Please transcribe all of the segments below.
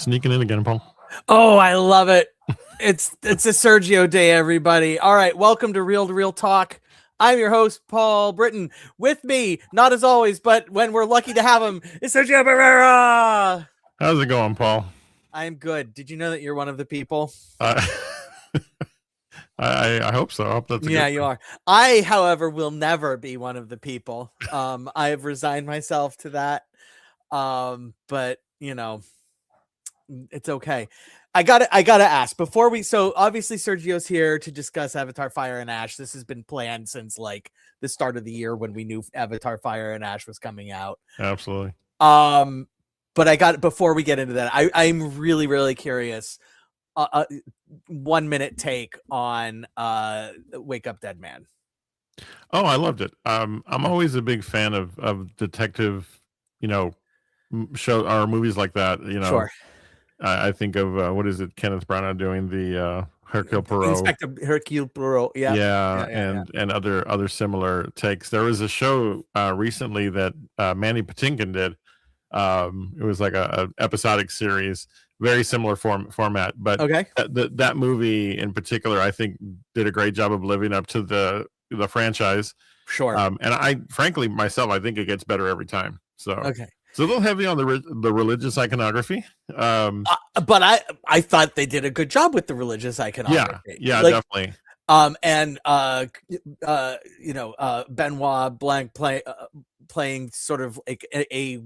Sneaking in again, Paul. Oh, I love it. It's a Sergio day, everybody. All right, welcome to Real Talk. I'm your host, Paul Britton. With me, not as always, but when we're lucky to have him, is Sergio Barrera. How's it going, Paul? I'm good. Did you know that you're one of the people? I hope so. I hope that's a Yeah, good you thing. are. I, however, will never be one of the people. I have resigned myself to that. But you know, it's okay. I gotta ask before we. So obviously Sergio's here to discuss Avatar: Fire and Ash. This has been planned since like the start of the year when we knew Avatar: Fire and Ash was coming out. Absolutely. But before we get into that, I'm really curious. 1 minute take on Wake Up Dead Man. Oh, I loved it. I'm always a big fan of detective, show or movies like that. Sure. I think of what is it? Kenneth Branagh doing the Hercule Poirot. Inspector Hercule Poirot. Yeah. And other similar takes. There was a show recently that Mandy Patinkin did. It was like a episodic series, very similar format, but Okay. that movie in particular, I think, did a great job of living up to the franchise. Sure. And I, frankly, myself, I think it gets better every time. So Okay. It's a little heavy on the religious iconography. But I thought they did a good job with the religious iconography. Yeah, like, definitely. Benoit Blanc playing sort of like a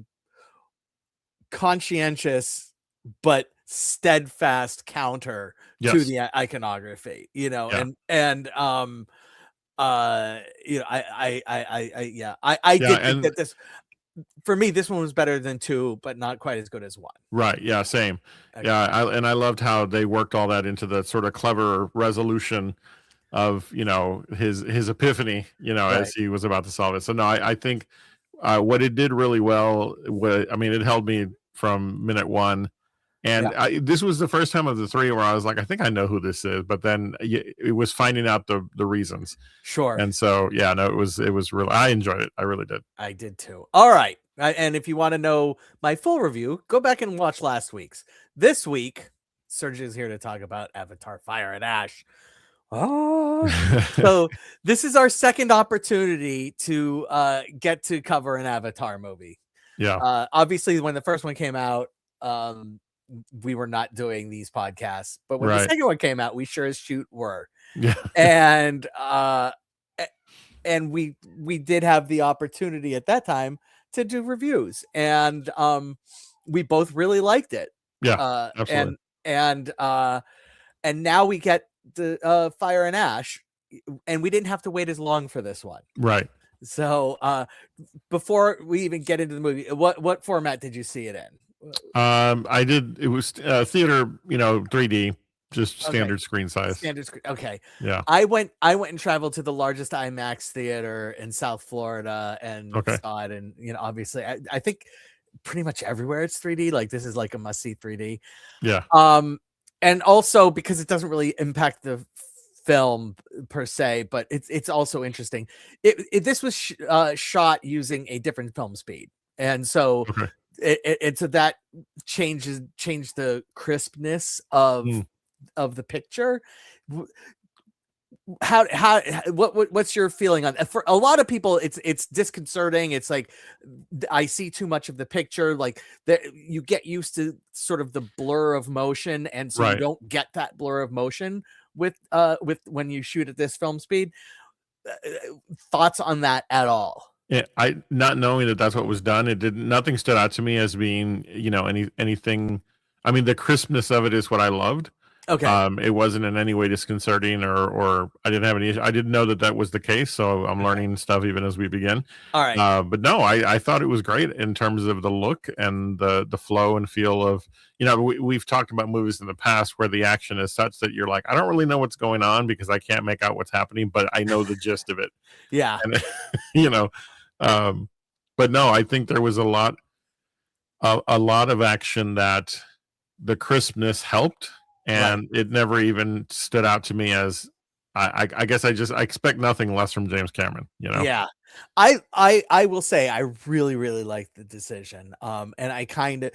conscientious but steadfast counter to the iconography, I did think that this, for me, this one was better than 2, but not quite as good as 1. Right. Yeah. Same. Okay. Yeah. I loved how they worked all that into the sort of clever resolution of, his epiphany, right, as he was about to solve it. So no, I think what it did really well was, it held me from minute 1. And this was the first time of the 3 where I was like, I think I know who this is, but then it was finding out the reasons. Sure. And so, yeah, no, it was really, I enjoyed it. I really did. I did too. All right. And if you want to know my full review, go back and watch last week's. This week, Sergio is here to talk about Avatar: Fire and Ash. Oh, so this is our second opportunity to get to cover an Avatar movie. Yeah. Obviously, when the first one came out, we were not doing these podcasts, but when the second one came out, we sure as shoot were. Yeah. And we did have the opportunity at that time to do reviews, and we both really liked it. Yeah, absolutely. And now we get the Fire and Ash, and we didn't have to wait as long for this one. Right. So before we even get into the movie, what format did you see it in? I did. It was theater, 3D, just standard screen size. Standard screen. Okay. Yeah. I went and traveled to the largest IMAX theater in South Florida and saw it. And obviously, I think pretty much everywhere it's 3D. Like this is like a must see 3D. Yeah. And also because it doesn't really impact the film per se, but it's also interesting. This was shot using a different film speed, and so. Okay. So that changed the crispness of the picture. What's your feeling on? For a lot of people, it's disconcerting. It's like I see too much of the picture. Like that, you get used to sort of the blur of motion, and so you don't get that blur of motion with when you shoot at this film speed. Thoughts on that at all? Yeah, I not knowing that that's what was done. Nothing stood out to me as being, anything. The crispness of it is what I loved. Okay. It wasn't in any way disconcerting or I didn't have any issue. I didn't know that was the case. So I'm learning stuff even as we begin. All right. But no, I thought it was great in terms of the look and the flow and feel of, we've talked about movies in the past where the action is such that you're like, I don't really know what's going on because I can't make out what's happening, but I know the gist of it. Yeah. And, but no, I think there was a lot of action that the crispness helped. And it never even stood out to me as I guess I expect nothing less from James Cameron, Yeah. I will say I really like the decision. And I kind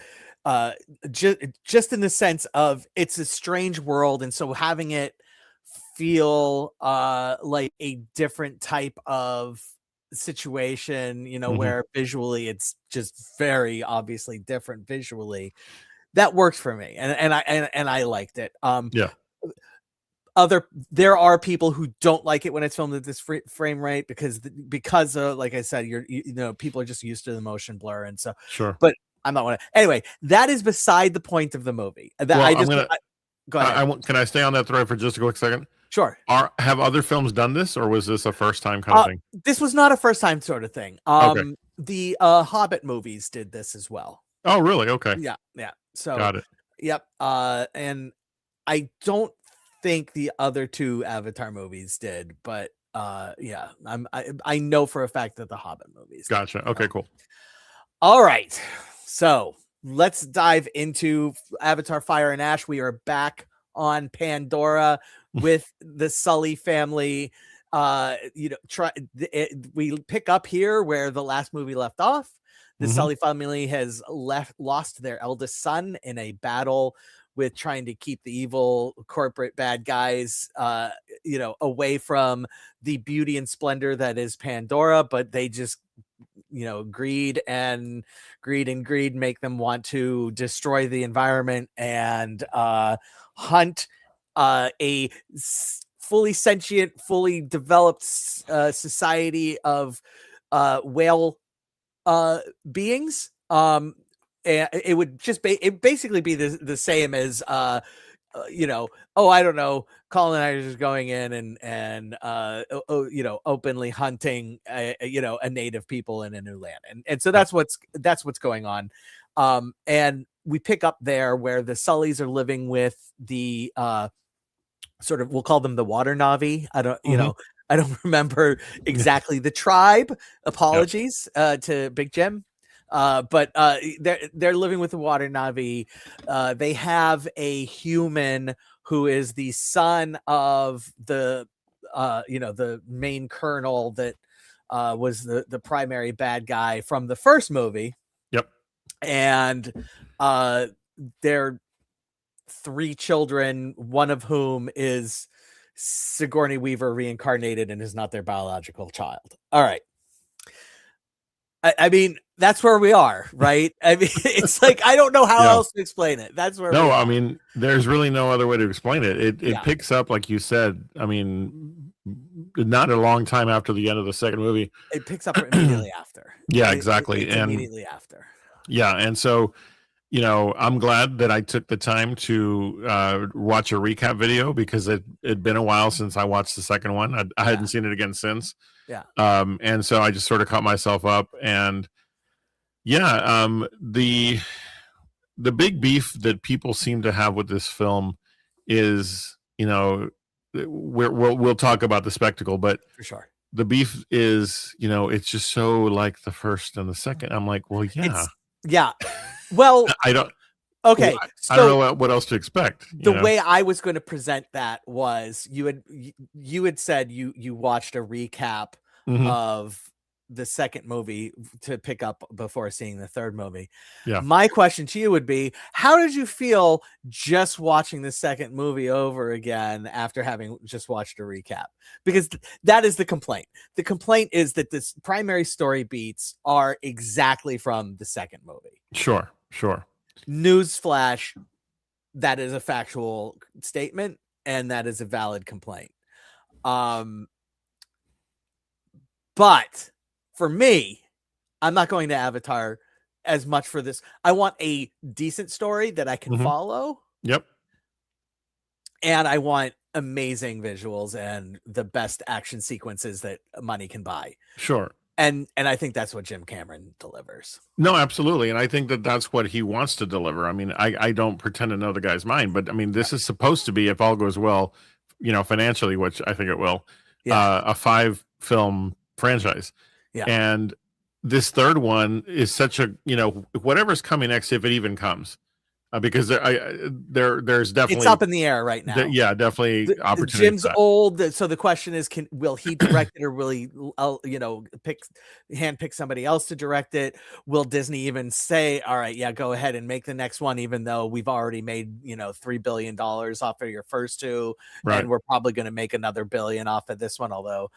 of just in the sense of it's a strange world, and so having it feel like a different type of situation, Hmm. where visually it's just very obviously different visually. That works for me, and I liked it. Yeah, There are people who don't like it when it's filmed at this frame rate because like I said, people are just used to the motion blur, and so. sure. But I'm not one. Anyway, that is beside the point of the movie. That Well, I just go ahead. I want. Can I stay on that thread for just a quick second? Sure. Have other films done this, or was this a first time kind of thing? This was not a first time sort of thing. Okay. The Hobbit movies did this as well. Oh, really? Okay. Yeah. So, Got it. yep. And I don't think the other two Avatar movies did, but yeah, I know for a fact that the Hobbit movies did. Gotcha. Okay, cool. All right. So let's dive into Avatar Fire and Ash. We are back on Pandora with the Sully family. We pick up here where the last movie left off. The Hmm. Sully family has lost their eldest son in a battle with trying to keep the evil corporate bad guys away from the beauty and splendor that is Pandora, but they just greed and greed make them want to destroy the environment and hunt a fully sentient, fully developed society of whale beings. And it would just basically be the same as I don't know, colonizers going in and openly hunting a native people in a new land, and so Yeah. that's what's going on. And we pick up there where the Sullys are living with the sort of, we'll call them the water Navi. Hmm. I don't remember exactly the tribe. Yeah. Apologies to Big Jim. But they're living with the water Navi. They have a human who is the son of the the main colonel that was the primary bad guy from the first movie. Yep. And their three children, one of whom is Sigourney Weaver reincarnated and is not their biological child. All right. I mean, that's where we are, right? I mean, it's like, I don't know how Yeah. else to explain it. That's where we No, are. I mean, there's really no other way to explain it. It Yeah. picks up, like you said. I mean, not a long time after the end of the second movie. It picks up immediately after. Yeah, exactly. It's And immediately after. yeah, and so I'm glad that I took the time to watch a recap video because it'd been a while since I watched the second one. I hadn't seen it again since. Yeah. And so I just sort of caught myself up, and yeah, the big beef that people seem to have with this film is, we'll talk about the spectacle, but For sure. the beef is, it's just so like the first and the second. I'm like, well, yeah. Yeah. Well, I don't. okay. I don't know what else to expect. The way I was going to present that was you had said you watched a recap of the second movie to pick up before seeing the third movie. Yeah. My question to you would be, how did you feel just watching the second movie over again after having just watched a recap? Because that is the complaint. The complaint is that this primary story beats are exactly from the second movie. Sure. Newsflash, that is a factual statement, and that is a valid complaint. But for me, I'm not going to Avatar as much for this. I want a decent story that I can follow. Yep. And I want amazing visuals and the best action sequences that money can buy. Sure. And I think that's what Jim Cameron delivers. No, absolutely. And I think that that's what he wants to deliver. I mean, I don't pretend to know the guy's mind, but I mean, this is supposed to be, if all goes well, financially, which I think it will, a 5-film franchise. Yeah. And this third one is such a, whatever's coming next, if it even comes, because there's It's definitely up in the air right now. yeah, definitely opportunity Jim's for that. old, so the question is, will he direct it, or will he, handpick somebody else to direct it? Will Disney even say, "All right, yeah, go ahead and make the next one," even though we've already made $3 billion off of your first two, Right. and we're probably going to make another billion off of this one, although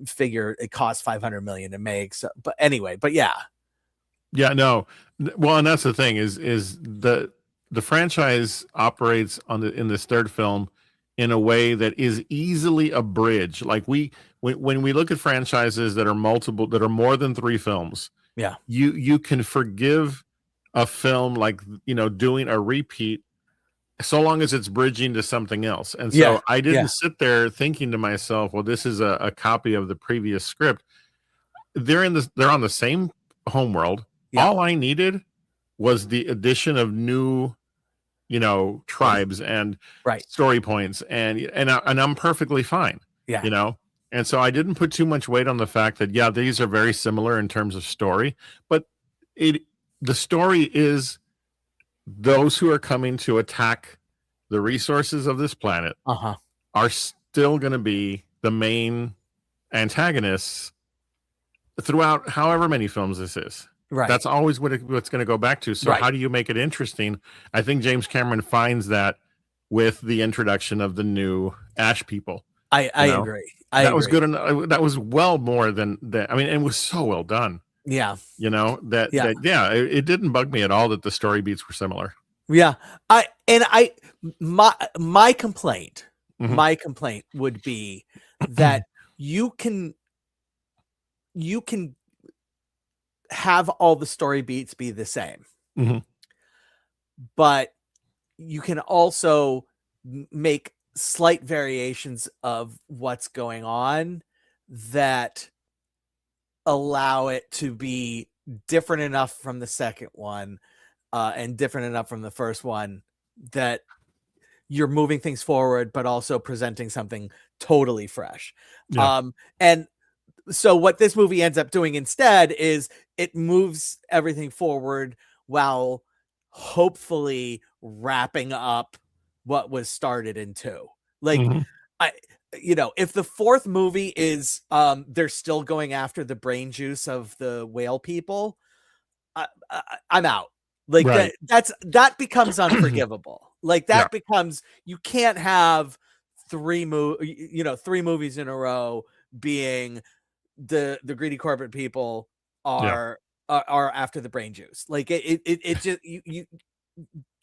figure it costs 500 million to make. So, but anyway, but yeah, Yeah, no. Well, and that's the thing is the franchise operates in this third film in a way that is easily a bridge. Like when we look at franchises that are multiple, that are more than three films, yeah, you can forgive a film like, doing a repeat so long as it's bridging to something else. And yeah, so I yeah, didn't sit there thinking to myself, well, this is a copy of the previous script. They're on the same homeworld. yeah, All I needed was the addition of new, tribes and right, story points, and I'm perfectly fine, yeah, you know. And so I didn't put too much weight on the fact that yeah, these are very similar in terms of story, but it the story is those who are coming to attack the resources of this planet uh-huh, are still going to be the main antagonists throughout however many films this is. right, That's always what's going to go back to. So right. how do you make it interesting? I think James Cameron finds that with the introduction of the new Ash people. I You know, agree. I that was agree. good, and that was well more than that. I mean, it was so well done. Yeah, That yeah. yeah, it didn't bug me at all that the story beats were similar. Yeah. I my complaint, Hmm. my complaint would be that you can you can have all the story beats be the same, Hmm. but you can also make slight variations of what's going on that allow it to be different enough from the second one, and different enough from the first one, that you're moving things forward, but also presenting something totally fresh. Yeah. And so what this movie ends up doing instead is it moves everything forward while hopefully wrapping up what was started in two. Like, Hmm. I, if the fourth movie is, they're still going after the brain juice of the whale people, I'm out. Like Right. that becomes unforgivable. Like Yeah. that becomes, you can't have three movies in a row being the greedy corporate people Yeah. are after the brain juice. Like it just, you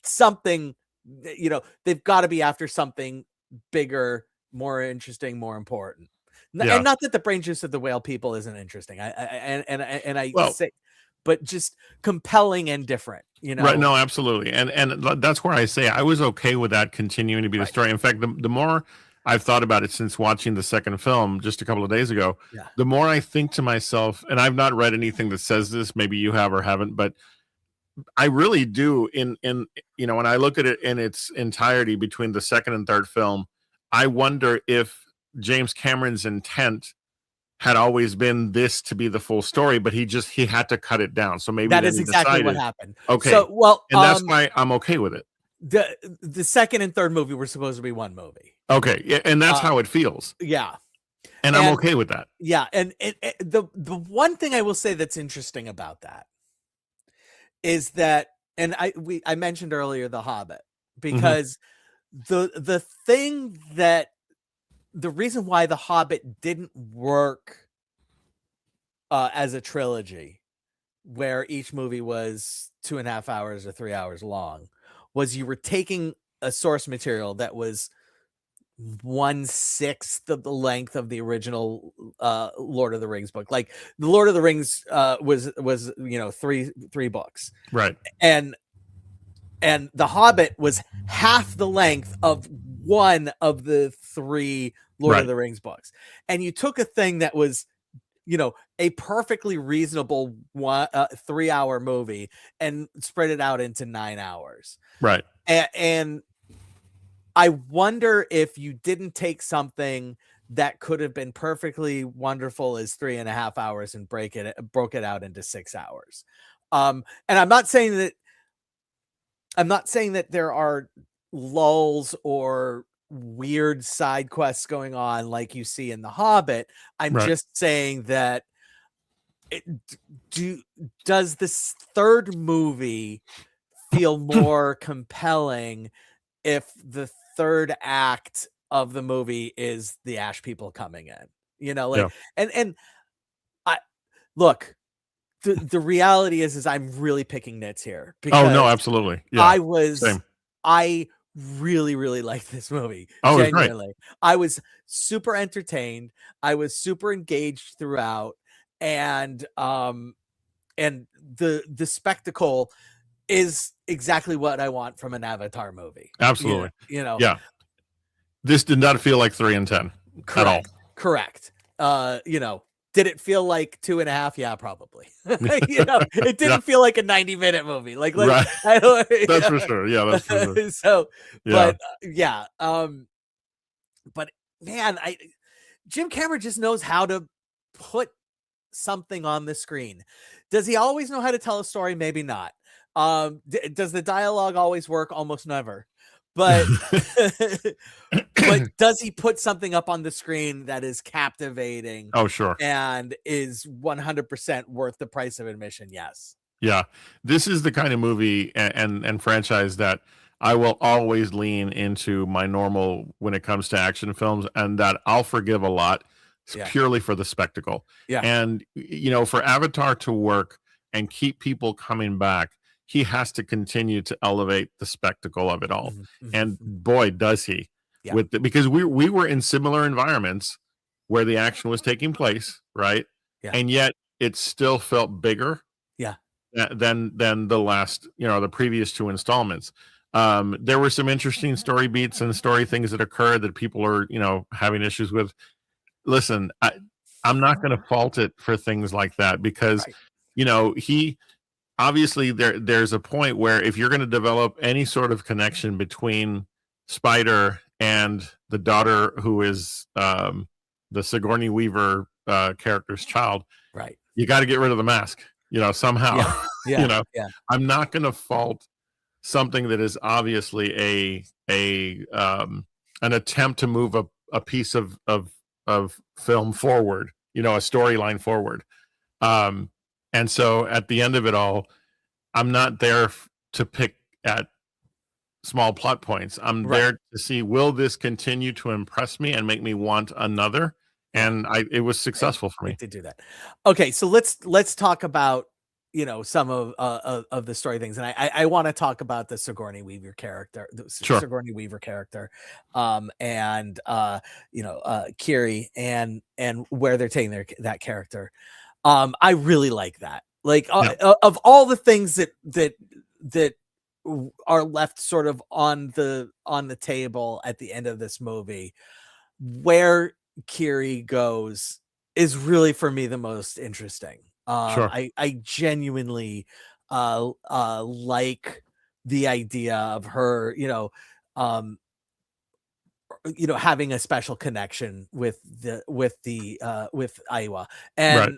something, they've got to be after something bigger, more interesting, more important. And Yeah. not that the brain juice of the whale people isn't interesting. I Well, say, but just compelling and different, right. No, absolutely. And that's where I say I was okay with that continuing to be the Right. story. In fact, the more I've thought about it since watching the second film just a couple of days ago, Yeah. the more I think to myself, and I've not read anything that says this, maybe you have or haven't, but I really do when I look at it in its entirety between the second and third film, I wonder if James Cameron's intent had always been this to be the full story, but he had to cut it down. So maybe That then is he exactly what decided, happened. okay, So, well, and that's why I'm okay with it. the second and third movie were supposed to be one movie. Okay, yeah, and that's Uh, how it feels, yeah. and I'm And okay with that. yeah, and the one thing I will say that's interesting about that is that, and I mentioned earlier The Hobbit, Mhm, because the thing that the reason why The Hobbit didn't work as a trilogy, where each movie was 2.5 hours or 3 hours long, was you were taking a source material that was 1/6 of the length of the original Lord of the Rings book. Like the Lord of the Rings was three books, right, and The Hobbit was half the length of one of the three Lord of right, the Rings books. And you took a thing that was, a perfectly reasonable 3 hour movie, and spread it out into 9 hours. right. And I wonder if you didn't take something that could have been perfectly wonderful as 3.5 hours and broke it out into 6 hours. And I'm not saying that I'm not saying that there are lulls or weird side quests going on like you see in The Hobbit. I'm Right. just saying that it, does this third movie feel more compelling if the third act of the movie is the Ash people coming in? You know, Yeah. like and I look, the reality is I'm really picking nits here Oh, no, because absolutely. Yeah. Same. I really, really like this movie. Oh, it was great. Genuinely. I was super entertained. I was super engaged throughout. And the spectacle is exactly what I want from an Avatar movie. Absolutely. You know, Yeah. This did not feel like 3 and 10 at all. correct. You know, did it feel like 2.5? Yeah, probably. You know, it Yeah. didn't feel like a 90-minute movie. Like Right. I don't, That's for sure. Yeah, that's for sure. so, Yeah. but yeah, but man, Jim Cameron just knows how to put something on the screen. Does he always know how to tell a story? Maybe not. Does the dialogue always work? Almost never. But but does he put something up on the screen that is captivating Oh, sure. and is 100% worth the price of admission? Yes. Yeah. This is the kind of movie and franchise that I will always lean into my normal when it comes to action films, and that I'll forgive a lot Yeah. purely for the spectacle. Yeah. And, for Avatar to work and keep people coming back, he has to continue to elevate the spectacle of it all. And boy, does he. Yeah. Because we were in similar environments where the action was taking place, right? Yeah. And yet it still felt bigger Yeah. than the last, the previous two installments. There were some interesting story beats and story things that occurred that people are, having issues with. Listen, I'm not going to fault it for things like that because, Right. he obviously there's a point where if you're going to develop any sort of connection between Spider and the daughter who is the Sigourney Weaver character's child, Right. you got to get rid of the mask, somehow. Yeah. Yeah. Yeah. I'm not going to fault something that is obviously an attempt to move a piece of film forward, a storyline forward. And so at the end of it all, I'm not there to pick at small plot points. I'm there to see, will this continue to impress me and make me want another? And it was successful for me. To do that. Okay, so let's talk about some of the story things, and I want to talk about the Sigourney Weaver character, Sure. Sigourney Weaver character, and Kiri, and where they're taking that character. I really like that. Like of all the things that are left sort of on the table at the end of this movie, where Kiri goes is really for me the most interesting. Sure. I genuinely like the idea of her, having a special connection with Iowa, Right.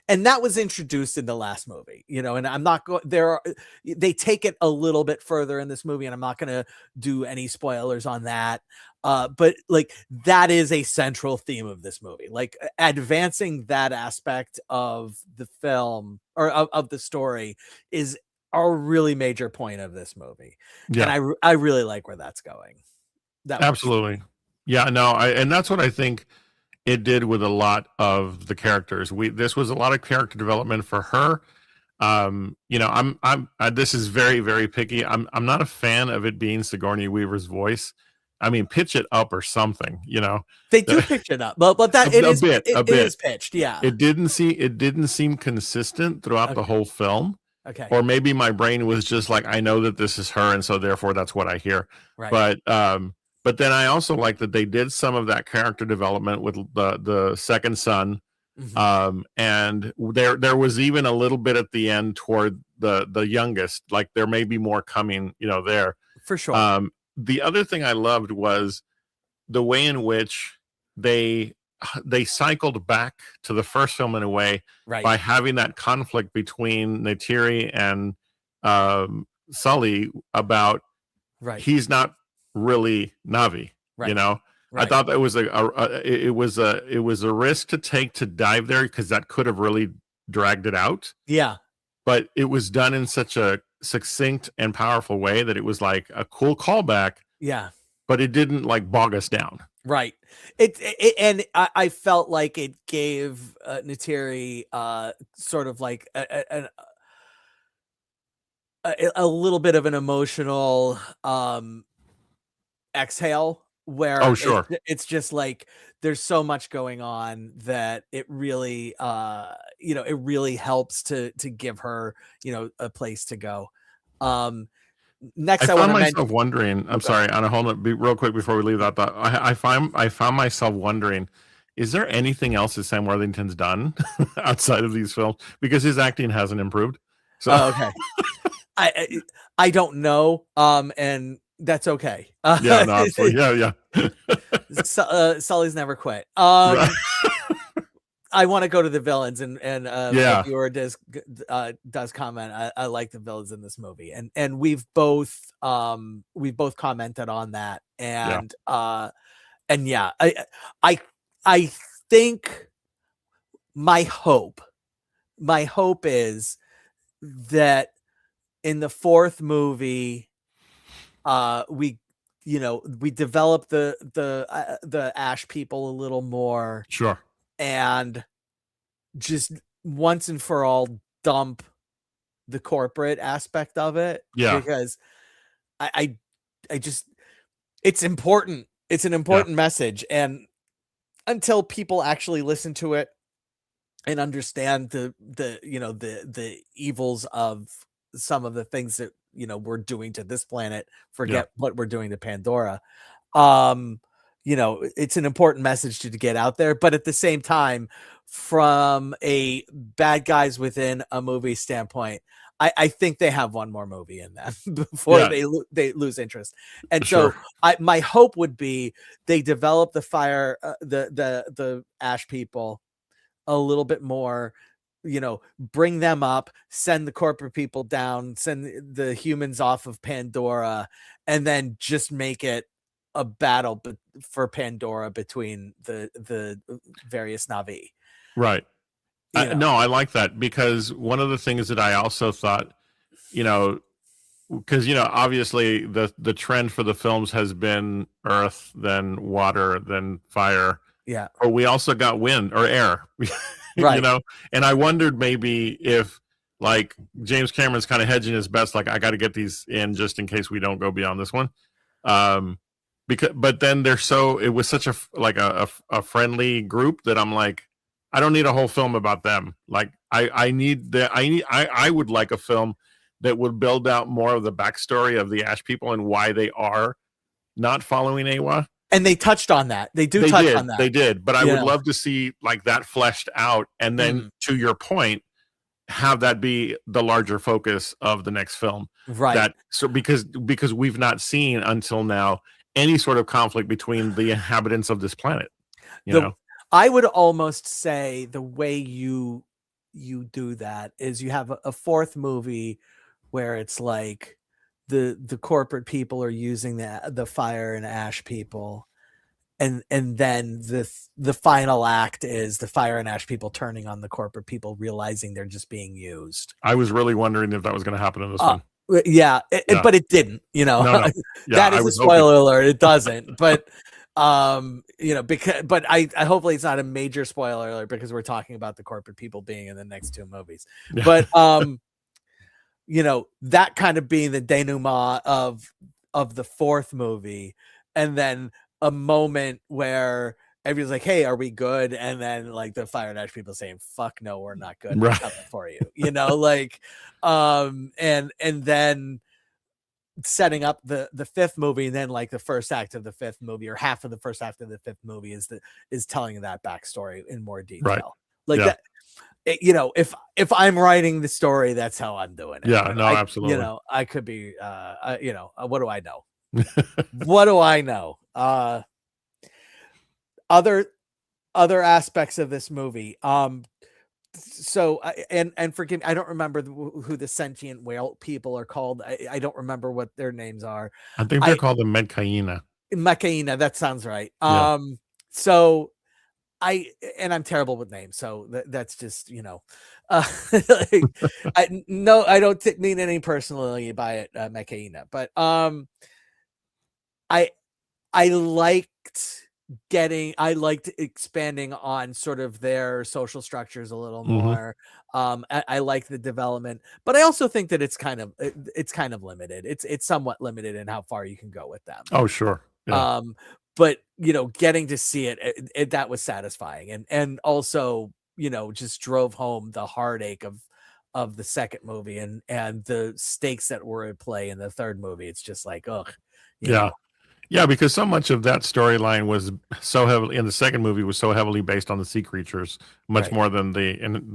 and that was introduced in the last movie, and I'm not going there. They take it a little bit further in this movie, and I'm not going to do any spoilers on that. But like that is a central theme of this movie, like advancing that aspect of the film or of the story is a really major point of this movie. Yeah. And I really like where that's going. That Absolutely. Yeah, no, and that's what I think it did with a lot of the characters. This was a lot of character development for her. This is very, very picky. I'm not a fan of it being Sigourney Weaver's voice. I mean, pitch it up or something, They do pitch it up, but that a it bit. is pitched, yeah. It didn't seem consistent throughout the whole film. Okay. Or maybe my brain was just like, I know that this is her, and so therefore that's what I hear. Right. But then I also like that they did some of that character development with the second son. And there was even a little bit at the end toward the youngest, like there may be more coming, there. For sure. The other thing I loved was the way in which they cycled back to the first film in a way by having that conflict between Neytiri and Sully about Right. he's not really Navi. Right. You know, I Right. thought that was it was a risk to take to dive there because that could have really dragged it out. Yeah. But it was done in such a succinct and powerful way that it was like a cool callback, Yeah. but it didn't like bog us down. Right. And I felt like it gave Nateri sort of like a little bit of an emotional exhale Oh, where sure. it's just like there's so much going on that it really it really helps to give her a place to go. um I Next I want found to mention. myself wondering. I'm Okay. sorry, on a whole note, real quick before we leave that thought. I found myself wondering: is there anything else that Sam Worthington's done outside of these films? Because his acting hasn't improved. So Oh, okay. I don't know, and that's okay. yeah, no, absolutely, yeah. Sully's never quit. Right. I want to go to the villains, and a Yeah, viewer does comment. I like the villains in this movie, and we've both commented on that, yeah, and yeah, I I think my hope is that in the fourth movie, we we develop the Ash people a little more, sure. and just once and for all dump the corporate aspect of it, Yeah, because I I, I just it's important. It's an yeah, important message, and until people actually listen to it and understand the evils of some of the things that we're doing to this planet, yeah. forget what we're doing to Pandora. um it's an important message to get out there, but at the same time, from a bad guys within a movie standpoint, I think they have one more movie in them before Yeah, they lose interest. And so sure. my hope would be they develop the fire the Ash people a little bit more, bring them up, send the corporate people down, send the humans off of Pandora, and then just make it a battle for Pandora between the various Na'vi. Right. You know, No, I like that because one of the things that I also thought, you know, because obviously the trend for the films has been earth, then water, then fire, yeah, but we also got wind or air. you right. know and I wondered maybe if like James Cameron's kind of hedging his bets, like I got to get these in just in case we don't go beyond this one. um because but then they're so it was such a like a friendly group that I'm like, I don't need a whole film about them. Like I need the I would like a film that would build out more of the backstory of the Ash people and why they are not following Awa. And they touched on that. They do touch on that. They did, but I You would know, love to see like that fleshed out, and then Mhm. to your point, have that be the larger focus of the next film. Right. That so because we've not seen until now any sort of conflict between the inhabitants of this planet. You The know, I would almost say the way you do that is you have a fourth movie where it's like the corporate people are using the fire and ash people, and then the final act is the fire and ash people turning on the corporate people, realizing they're just being used. I was really wondering if that was going to happen in this one. Yeah, Yeah, but it didn't, no, no, yeah, that I is a was hoping. spoiler alert. It doesn't, but because but I hopefully it's not a major spoiler alert because we're talking about the corporate people being in the next two movies. Yeah, But that kind of being the denouement of the fourth movie, and then a moment where everybody's like, "Hey, are we good?" And then like the Fire and Ash people saying, "Fuck no, we're not good. We're right, coming for you." Like, and then setting up the fifth movie, and then like the first act of the fifth movie, or half of the first act of the fifth movie, is telling that backstory in more right, detail. Like yeah, that, if I'm writing the story, that's how I'm doing it. yeah, But no, absolutely. I could be, what do I know? What do I know? Other other aspects of this movie. So and forgive me, I don't remember who the sentient whale people are called. I don't remember what their names are. I think they're I called the Medcaina. Macaina, that sounds right. Yeah. So I and I'm terrible with names, so that's just, like, no, I don't mean any personally by it, Macaina, but I I liked I liked expanding on sort of their social structures a little Mhm. more. I like the development, but I also think that it's kind of limited. It's somewhat limited in how far you can go with them. Oh, sure. Yeah. Um, but getting to see it that was satisfying, and also just drove home the heartache of the second movie and the stakes that were at play in the third movie. It's just like, ugh, you Yeah. know, Yeah, because so much of that storyline was so heavily in the second movie was so heavily based on the sea creatures, much right, more than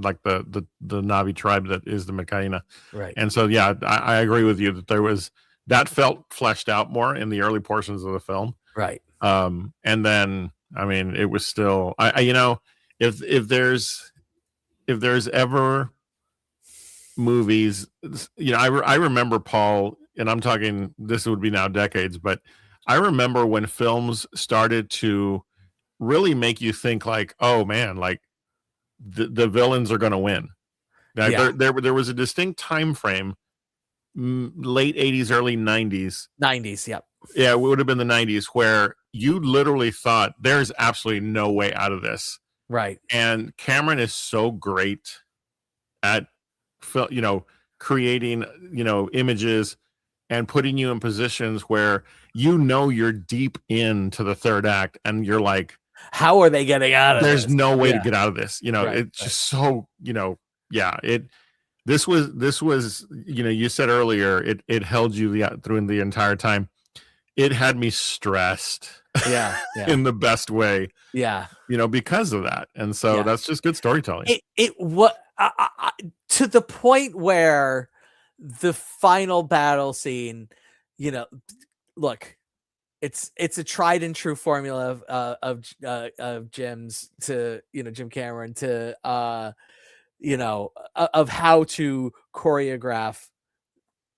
like the Navi tribe that is the Makaina. right, And so yeah, I agree with you that there was that felt fleshed out more in the early portions of the film. right. And then I mean it was still if there's ever movies, I remember Paul, and I'm talking this would be now decades, but I remember when films started to really make you think like, oh man, like the villains are going to win. Like, Yeah, there was a distinct time frame, late 80s, early 90s. 90s. Yep. Yeah, it would have been the 90s where you literally thought there's absolutely no way out of this. Right. And Cameron is so great at you know creating images and putting you in positions where you're deep into the third act and you're like How are they getting out of there's this? no way to Yeah. get out of this. Right. It's Right. just so yeah, this was you said earlier it held you through the entire time. It had me stressed Yeah. Yeah. in the best way, Yeah. because of that. And so Yeah. that's just good storytelling. It what to the point where the final battle scene, you know, look, it's a tried and true formula of Jim's to Jim Cameron to of how to choreograph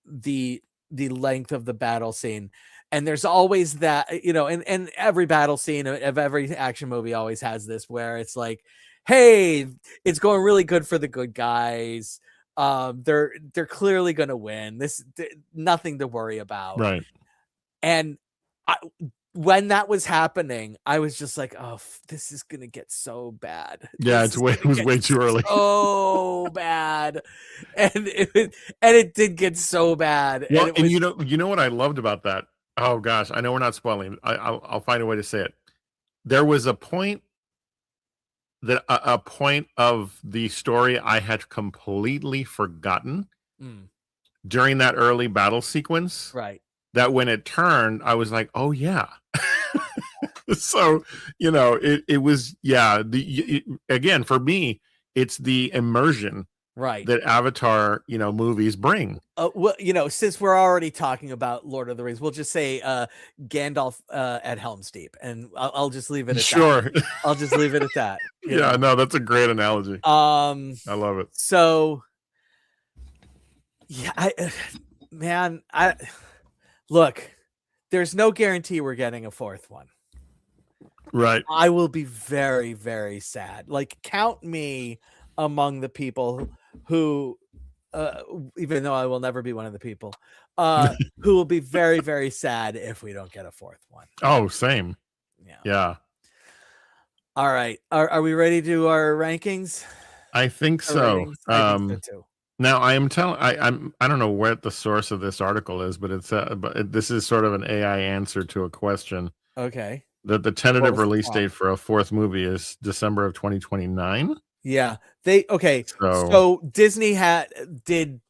the length of the battle scene. And there's always that, and every battle scene of every action movie always has this where it's like, hey, it's going really good for the good guys. They're clearly gonna win. Nothing to worry about. Right. And I, when that was happening, I was just like, "Oh, this is gonna get so bad. Yeah, This is it gonna was get way too early. so bad," and it did get so bad, and Well, it and was you know what I loved about that? Oh gosh, I know we're not spoiling. I'll find a way to say it. There was a point a point of the story I had completely forgotten mm, during that early battle sequence. right, That when it turned, I was like, "Oh yeah." So it was again for me, it's the immersion right. that Avatar movies bring. Well, since we're already talking about Lord of the Rings, we'll just say Gandalf at Helm's Deep, and I'll just leave it at that. Sure. I'll just leave it at that. Yeah, no, that's a great analogy. Um. I love it. So yeah, man, I look. There's no guarantee we're getting a fourth one. Right. I will be very, very sad. Like, count me among the people who, uh, even though I will never be one of the people, who will be very, very sad if we don't get a fourth one. Oh, same. Yeah. Yeah. All right. Are we ready to do our rankings? I think Our so. ratings? I think so too. Now I don't know what the source of this article is, but this is sort of an AI answer to a question. Okay. That the What tentative was the release prompt? date for a fourth movie is December of 2029. Yeah. Okay. So So Disney did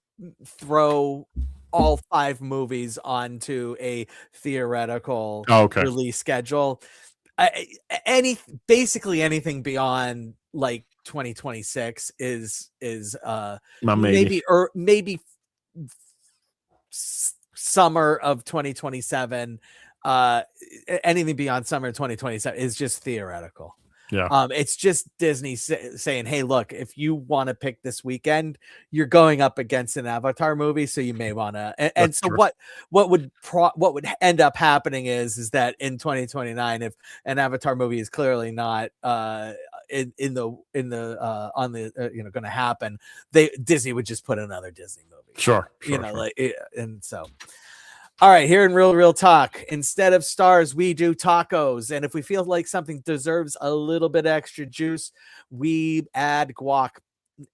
throw all 5 movies onto a theoretical oh, okay. release schedule. Basically anything beyond like 2026 is Maybe. maybe summer of 2027. Anything beyond summer 2027 is just theoretical. Yeah. It's just Disney saying, "Hey, look, if you want to pick this weekend, you're going up against an Avatar movie, so you may want to." And so true. what would end up happening is that in 2029, if an Avatar movie is clearly not in the on the going to happen, Disney would just put another Disney movie. Sure. Like, and so. All right, here in real talk, instead of stars, we do tacos. And if we feel like something deserves a little bit extra juice, we add guac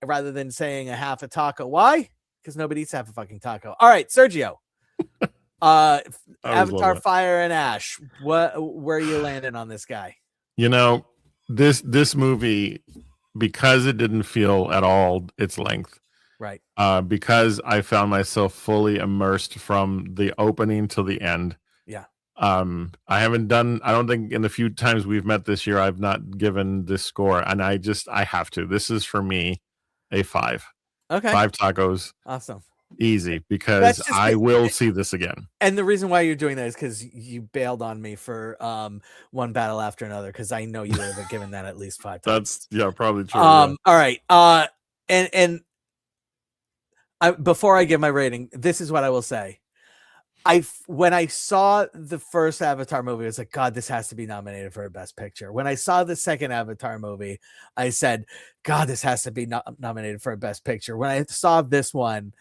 rather than saying a half a taco. Why? Because nobody eats half a fucking taco. All right, Sergio. Avatar Fire and Ash. Where are you landing on this guy? This movie, because it didn't feel at all its length. Right. Because I found myself fully immersed from the opening till the end. Yeah. I don't think in the few times we've met this year, I've not given this score. And I have to. This is for me a 5. Okay. 5 tacos. Awesome. Easy, because I will see this again. And the reason why you're doing that is because you bailed on me for one battle after another, because I know you would have given that at least 5 times. That's probably true. All right. And before I give my rating, this is what I will say. When I saw the first Avatar movie, I was like, God, this has to be nominated for a Best Picture. When I saw the second Avatar movie, I said, God, this has to be nominated for a Best Picture. When I saw this one,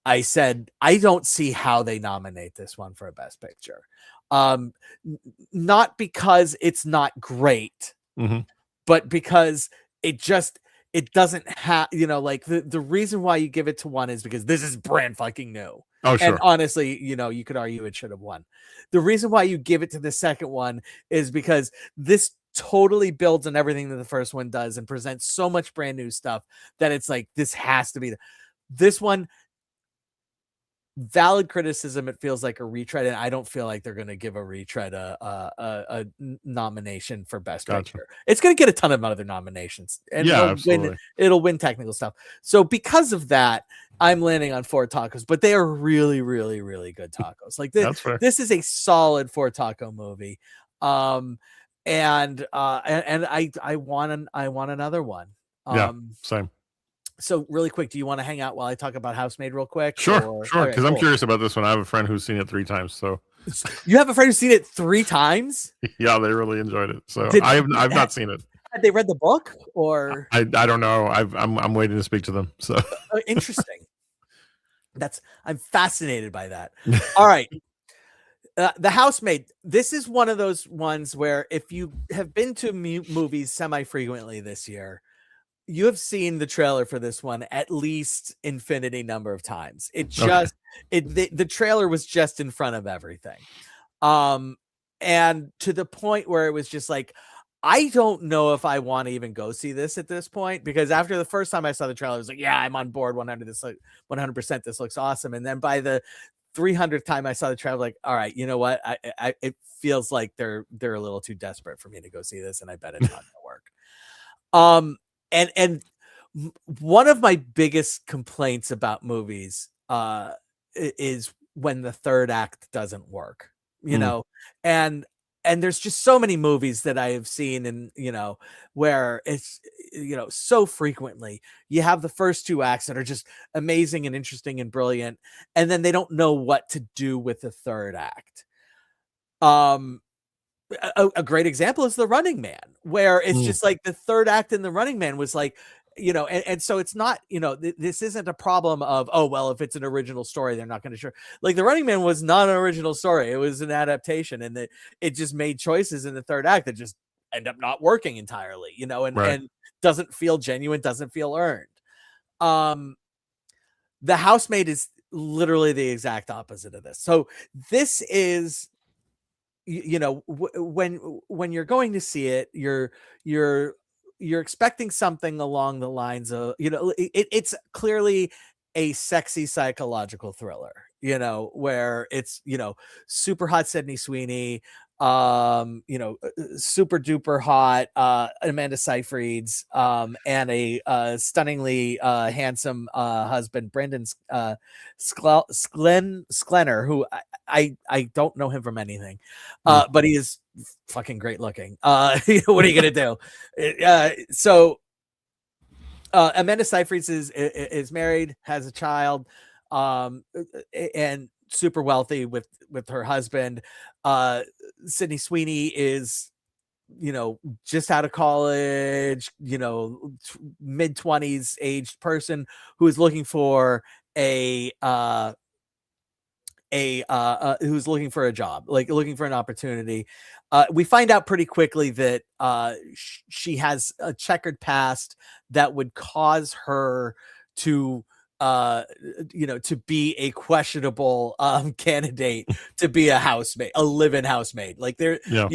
I said, I don't see how they nominate this one for a Best Picture. Not because it's not great, but because it doesn't have, like the reason why you give it to one is because this is brand fucking new. Oh, sure. And honestly, you could argue it should have won. The reason why you give it to the second one is because this totally builds on everything that the first one does and presents so much brand new stuff that it's like, this has to be this one. Valid criticism. It feels like a retread, and I don't feel like they're going to give a retread a nomination for Best Picture. It's going to get a ton of other nominations, and it'll win technical stuff. So because of that, I'm landing on 4 tacos, but they are really, really, really good tacos. Like this is a solid 4 taco movie. And I want another one. Same. So really quick, do you want to hang out while I talk about Housemaid real quick? Sure. Because I'm curious about this one. I have a friend who's seen it 3 times. So you have a friend who's seen it 3 times? Yeah, they really enjoyed it. So I've not seen it. Had they read the book, or I don't know. I'm waiting to speak to them. So interesting. I'm fascinated by that. All right. The Housemaid. This is one of those ones where if you have been to movies semi-frequently this year, you have seen the trailer for this one at least infinity number of times. The trailer was just in front of everything. And to the point where it was just like, I don't know if I want to even go see this at this point, because after the first time I saw the trailer, I was like, yeah, I'm on board 100%. This looks awesome. And then by the 300th time I saw the trailer, like, all right, you know what? It feels like they're a little too desperate for me to go see this, and I bet it's not gonna work. And one of my biggest complaints about movies is when the third act doesn't work, and there's just so many movies that I have seen, and where it's so frequently you have the first 2 acts that are just amazing and interesting and brilliant, and then they don't know what to do with the third act. A great example is The Running Man, where it's just like the third act in The Running Man was like, and so it's not, this isn't a problem of, oh, well, if it's an original story, they're not going to show. Like The Running Man was not an original story. It was an adaptation, and it just made choices in the third act that just end up not working entirely, and doesn't feel genuine, doesn't feel earned. The Housemaid is literally the exact opposite of this. So this is, when you're going to see it, you're expecting something along the lines of, it's clearly a sexy psychological thriller, where it's, super hot Sydney Sweeney, super duper hot Amanda Seyfried's and a stunningly handsome husband, Brendan Sklenner, who I don't know him from anything, but he is fucking great looking. What are you gonna do? So Amanda Seyfried is married, has a child, and super wealthy with her husband. Sydney Sweeney is, just out of college, mid-20s aged person who is looking for a who's looking for a job, like looking for an opportunity. We find out pretty quickly that she has a checkered past that would cause her to to be a questionable candidate to be a housemaid, a live-in housemaid. Like there, Yeah.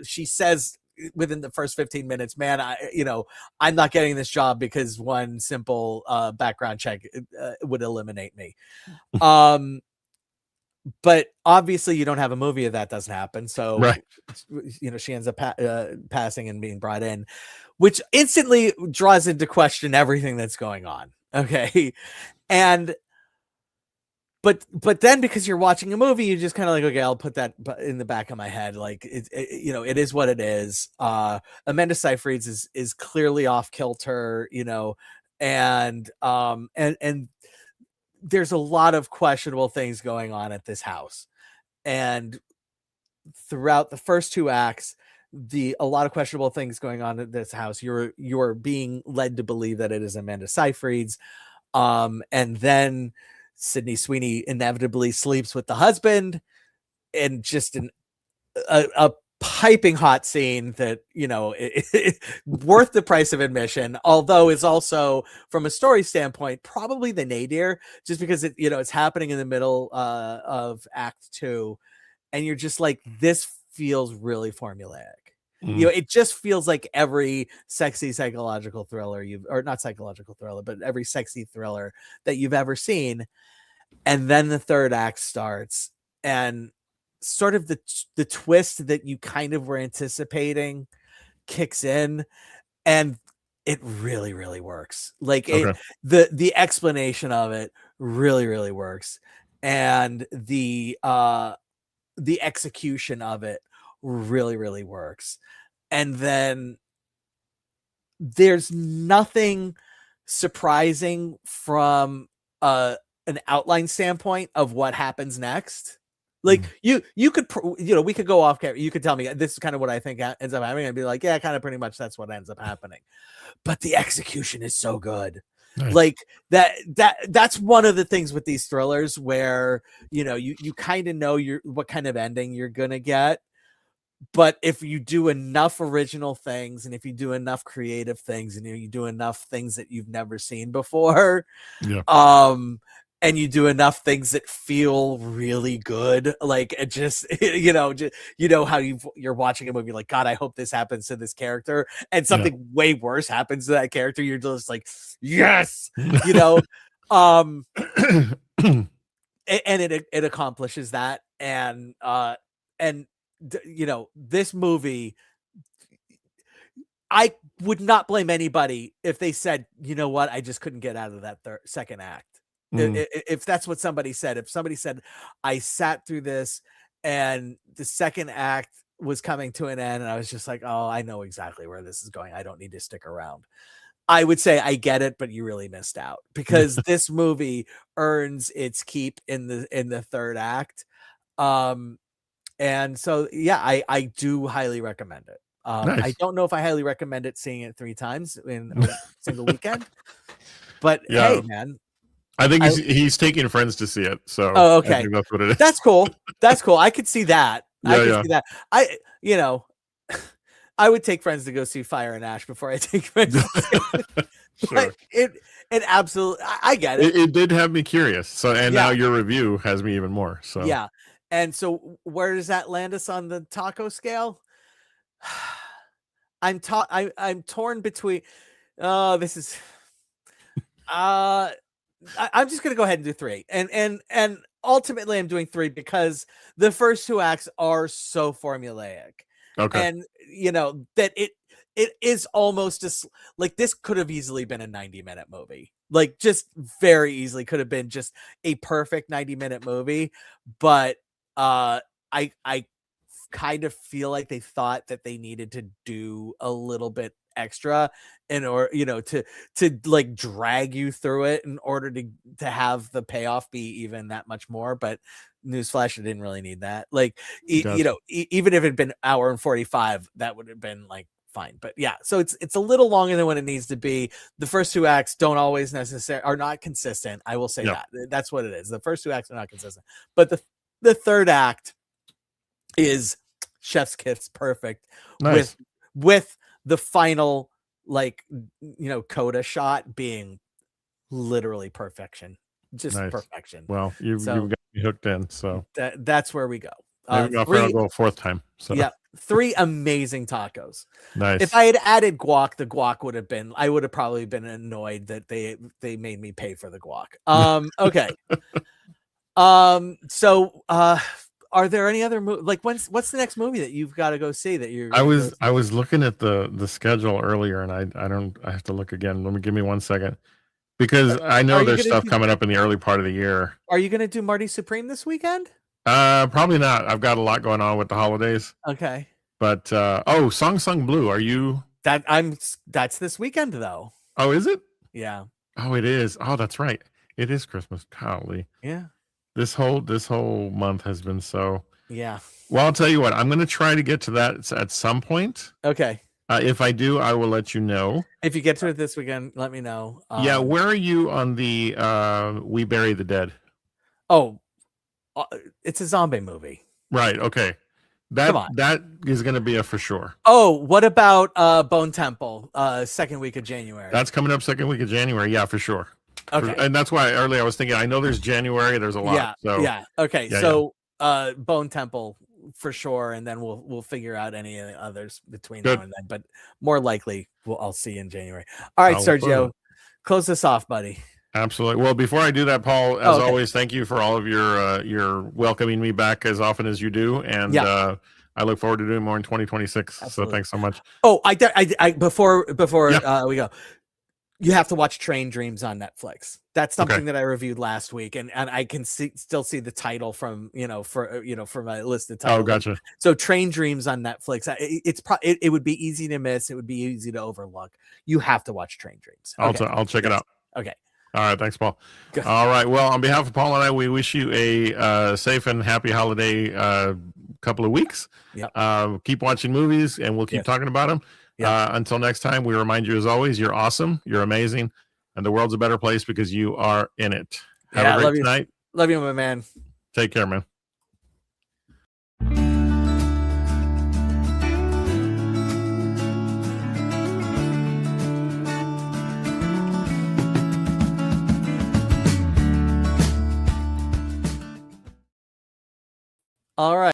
She says within the first 15 minutes, man, I'm not getting this job because one simple background check would eliminate me. But obviously you don't have a movie of that doesn't happen. So, Right. She ends up passing and being brought in, which instantly draws into question everything that's going on. Okay. And, but then because you're watching a movie, you just kind of like, okay, I'll put that in the back of my head. Like it is what it is. Amanda Seyfried is clearly off kilter, and there's a lot of questionable things going on at this house. And throughout the first two acts, a lot of questionable things going on at this house. You're being led to believe that it is Amanda Seyfried's. And then Sydney Sweeney inevitably sleeps with the husband, and just a piping hot scene that worth the price of admission, although it's also from a story standpoint probably the nadir, just because it's happening in the middle of act 2, and you're just like, this feels really formulaic. It just feels like every sexy psychological thriller or not psychological thriller, but every sexy thriller that you've ever seen. And then the third act starts, and sort of the twist that you kind of were anticipating kicks in, and it really, really works. Like the explanation of it really, really works. And the execution of it really, really works. And then there's nothing surprising from an outline standpoint of what happens next. Like you could, we could go off camera. You could tell me this is kind of what I think ends up happening. I'd be like, yeah, kind of pretty much that's what ends up happening. But the execution is so good. Nice. Like that's one of the things with these thrillers where, you kind of know what kind of ending you're going to get. But if you do enough original things, and if you do enough creative things, and you do enough things that you've never seen before, and you do enough things that feel really good, like it just, how you're watching a movie like, God, I hope this happens to this character, and something way worse happens to that character. You're just like, yes, and it accomplishes that. And this movie, I would not blame anybody if they said, you know what, I just couldn't get out of that second act. If that's what somebody said, if somebody said, I sat through this and the second act was coming to an end, and I was just like, oh, I know exactly where this is going, I don't need to stick around, I would say, I get it, but you really missed out, because this movie earns its keep in the third act. And so, yeah, I do highly recommend it. Nice. I don't know if I highly recommend it seeing it 3 times in a single weekend, but hey, man, I think he's taking friends to see it. So okay, I think that's what it is. That's cool. That's cool. I could see that. I could see that. I would take friends to go see Fire and Ash before I take friends. Sure. It absolutely, I get it. It did have me curious. So, and now your review has me even more. So yeah. And so where does that land us on the taco scale? I'm torn between, this is, I'm just going to go ahead and do 3. And ultimately I'm doing 3 because the first 2 acts are so formulaic. Okay. And that it is almost just like this could have easily been a 90-minute movie. Like just very easily could have been just a perfect 90-minute movie, but I kind of feel like they thought that they needed to do a little bit extra in order, to like drag you through it in order to have the payoff be even that much more. But newsflash, I didn't really need that. Like, Gotcha. even if it had been hour and 45, that would have been like fine. But yeah, so it's a little longer than what it needs to be. The first 2 acts don't always are not consistent. I will say Yep. that. That's what it is. The first 2 acts are not consistent, but the third act is chef's kiss perfect. Nice. With the final, like, coda shot being literally perfection, just Nice. perfection. Well, you've So got me hooked in. So that's where we go. maybe I'll 3 go a 4th time. So Yeah, 3 amazing tacos. nice. If I had added guac, the guac would have been, I would have probably been annoyed that they made me pay for the guac. Okay. So are there any other like what's the next movie that you've got to go see that you're I gonna go was see? I was looking at the schedule earlier, and I have to look again. Give me 1 second, because I know Are you there's gonna stuff do coming up in the early part of the year. Are you gonna do Marty Supreme this weekend? Probably not. I've got a lot going on with the holidays. Okay. But Song Sung Blue. Are you? That's this weekend though. Oh, is it? Yeah. Oh, it is. Oh, that's right. It is Christmas. Golly. Yeah. This whole month has been so. Yeah. Well, I'll tell you what. I'm going to try to get to that at some point. Okay. If I do, I will let you know. If you get to it this weekend, let me know. Yeah, where are you on the We Bury the Dead? Oh, it's a zombie movie. Right. Okay. Come on. That is going to be a for sure. Oh, what about Bone Temple? Second week of January. That's coming up second week of January. Yeah, for sure. Okay. And that's why earlier I was thinking, I know there's January, there's a lot. Yeah. So Yeah. Okay. Yeah, so Bone Temple for sure, and then we'll figure out any of the others between Good. now and then. But more likely, I'll see you in January. All right, Sergio, close this off, buddy. Absolutely. Well, before I do that, Paul, as always, thank you for all of your welcoming me back as often as you do, and I look forward to doing more in 2026. Absolutely. So thanks so much. Oh, I before we go, you have to watch Train Dreams on Netflix. That's something that I reviewed last week, and I can still see the title from from my listed title. Oh, gotcha. So Train Dreams on Netflix. It would be easy to miss. It would be easy to overlook. You have to watch Train Dreams. Okay. I'll check it out. Okay. All right. Thanks, Paul. Good. All right. Well, on behalf of Paul and I, we wish you a safe and happy holiday couple of weeks. Yep. Keep watching movies, and we'll keep talking about them. Until next time, we remind you, as always, you're awesome, you're amazing, and the world's a better place because you are in it. Have a great night. Love you, my man. Take care, man. All right.